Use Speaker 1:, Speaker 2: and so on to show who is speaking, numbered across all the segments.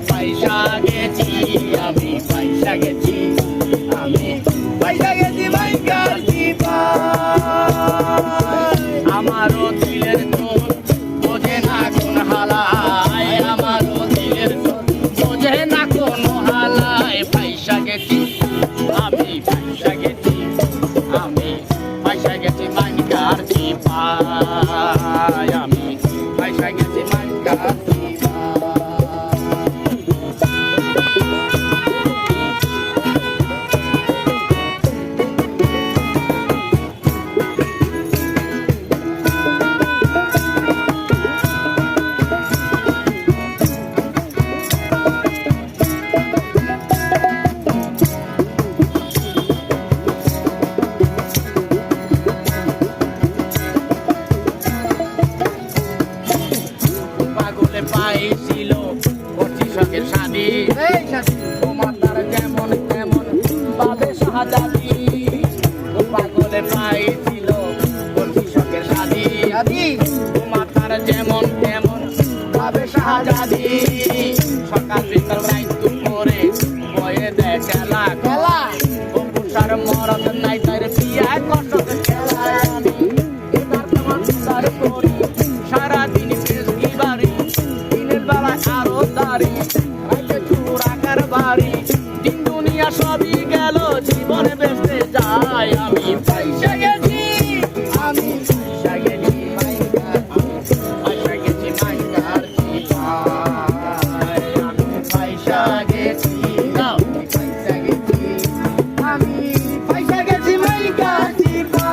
Speaker 1: পয়সা গেছি, আমি পয়সা গেছি, আমি পয়সা গেছি মাইকার চিপায়। আমারও দিলের তোর বোঝে না কোন হালায়, আমারও দিলের তোর বোঝে না কোন হালায়। পয়সা গেছি, আমি পয়সা গেছি, আমি পয়সা গেছি মাইকার চিপায়, আমি পয়সা গেছি মাইকার পাইছিল পঁচিশকের শাদি, তোমার তার যেমন তেমন পাবে শাহজাদি। পাগলে পাইছিল পঁচিশকের শাদি, তোমার তার যেমন তেমন পাবে শাহজাদি। সকাল বিকাল রাত দুপুরে বয়ে দেয় খেলা খেলা, পুষার মরদ নাই তার বিয়া কষ্ট খেলা। আমি এবার তোমার তার করি সারাদিন ফেসকি বাড়ি, আরো দাড়ি রাইতে চুরাকার বাড়ি। দিন দুনিয়া সবই গেল, জীবনে বেঁচে যায়। আমি পয়সা গেছি, আমি পয়সা গেছি মাইকার, পয়সা গেছি মাইকার চিপায়, আমি পয়সা গেছি, পয়সা গেছি, আমি পয়সা গেছি মাইকার চিপায়।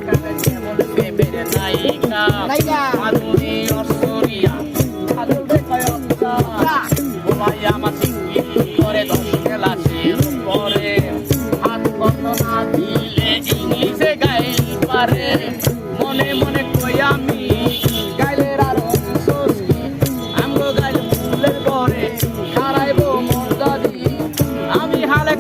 Speaker 1: আমার যেমন বেবের নায়িকা, মাধুরী অসরিয়া কাজল দেখায় অবজা। ভাই আমার সিঙ্গি করে 10 ক্লাসের পরে, হাত কত না দিলে ইংলিশে গাইল পারে। মনে মনে কই আমি গাইলের আরো সস্তি, আমগো গাইল ফুলের পরে হারাইব মর্যাদি। আমি হালে